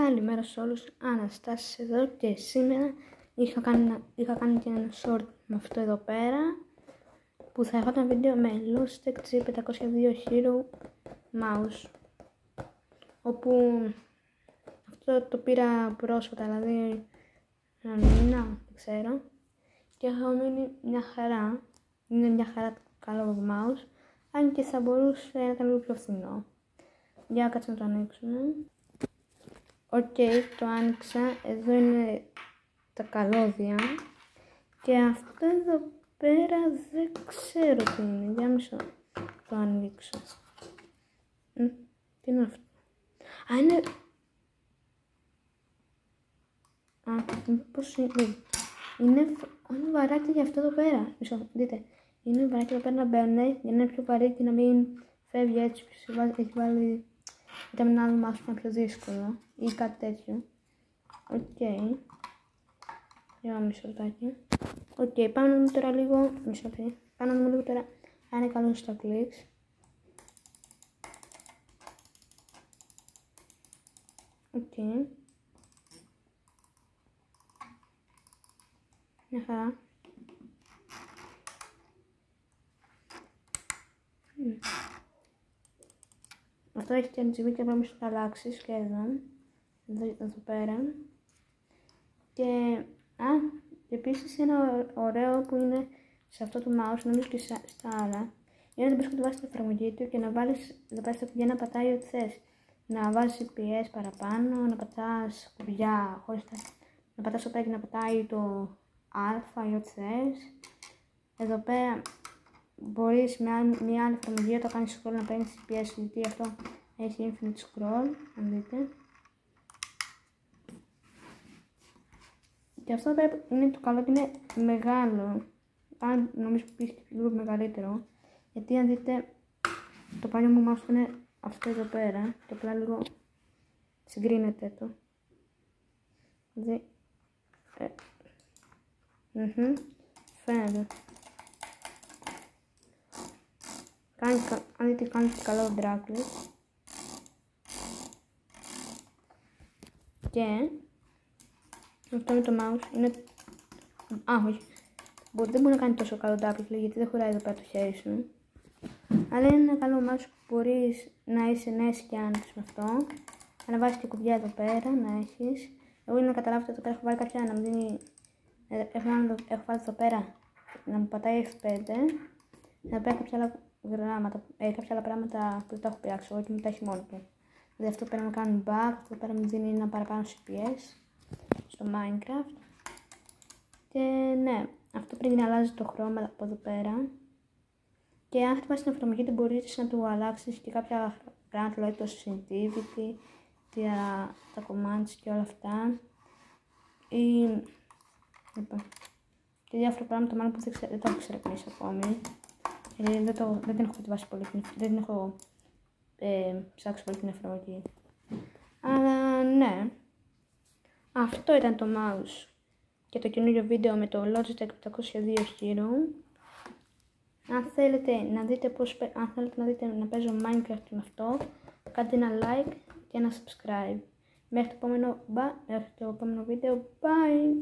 Καλημέρα σε όλους, Αναστάσης εδώ και σήμερα είχα κάνει και ένα short με αυτό εδώ πέρα που θα έχω ένα βίντεο με Logitech G502 Hero Mouse, όπου αυτό το πήρα πρόσφατα, δηλαδή ένα μήνα, δεν ξέρω, και έχω μείνει μια χαρά. Είναι μια χαρά καλό mouse, αν και θα μπορούσε να ήταν λίγο πιο φθηνό. Για κάτσε να το ανοίξουμε. Οκ, το άνοιξα. Εδώ είναι τα καλώδια. Και αυτό εδώ πέρα δεν ξέρω τι είναι. Για μισό το ανοίξω. Τι είναι αυτό? Α, είναι... πώς είναι... Είναι βαράκι για αυτό εδώ πέρα. Μισό, δείτε. Είναι βαράκι εδώ πέρα να μπαίνει για να είναι πιο βαρύ και να μην φεύγει έτσι. Έχει βάλει... Ήταν ένα άλλο mouse που είναι πιο δύσκολο ή κάτι τέτοιο. Οκ. Για μισό λεπτάκι. Οκ, πάμε να δούμε τώρα λίγο. Μισό λεπτάκι. Πάμε να δούμε λίγο τώρα αν είναι καλό στα clicks. Οκ. Μια χαρά. Αυτό έχει και RGB και πρέπει να το αλλάξεις και εδώ πέρα. Και επίσης ένα ωραίο που είναι σε αυτό το mouse, νομίζω και στα άλλα, είναι να μπορείς να βάζεις την εφαρμογή του και να βάλεις εδώ πέρα στα κουμπιά να πατάει ό,τι θες. Να βάζεις CPS παραπάνω, να πατάς κουμπιά χωρίς να πατάς εδώ πέρα και να πατάει το α ή ό,τι θες. Εδώ πέρα μπορείς με μια άλλη εφαρμογή να το κάνεις scroll να παίρνεις CPS, γιατί αυτό έχει infinite scroll, αν δείτε. Και αυτό είναι το καλό και είναι μεγάλο. Αν νομίζω που είναι λίγο μεγαλύτερο, γιατί αν δείτε το παλιό μου mouse είναι αυτό εδώ πέρα και απλά λίγο συγκρίνεται το. Δηλαδή, φαίνεται. Αν δείτε κάνει καλό drag click. Και αυτό με το mouse είναι... όχι. Δεν μπορεί να κάνει τόσο καλό drag click γιατί δεν χωράει εδώ πέρα το χέρι σου. Αλλά είναι ένα καλό mouse που μπορείς να είσαι νέος και άνοιξες με αυτό. Να βάζεις και κουμπιά εδώ πέρα, να έχεις. Εγώ είναι να καταλάβετε εδώ πέρα έχω βάλει κάποια να μου δίνει... Έχω βάλει εδώ πέρα να μου πατάει F5. Να παίρνει κάποια άλλα γράμματα, κάποια άλλα πράγματα που δεν τα έχω πειράξει εγώ και μου τα έχει μόνο του. Δηλαδή αυτό πέρα να κάνουν back, αυτό πέρα μου δίνει ένα παραπάνω CPS στο Minecraft. Και ναι, αυτό πρέπει να αλλάζει το χρώμα από εδώ πέρα. Και αν χτυπάς την εφαρμογή του μπορείς να του αλλάξεις και κάποια πράγματα, δηλαδή το sensitivity, τα commands και όλα αυτά. Και διάφορα πράγματα μάλλον που δεν τα έχω ξερευνήσει ακόμη. Δεν την έχω χτυπάσει πολύ, δεν την έχω ψάξει πολύ την εφαρμογή. Αλλά ναι, αυτό ήταν το mouse και το καινούριο βίντεο με το Logitech 502 Hero. Αν θέλετε να δείτε να παίζω Minecraft με αυτό, κάντε ένα like και ένα subscribe. Μέχρι το επόμενο βίντεο, bye!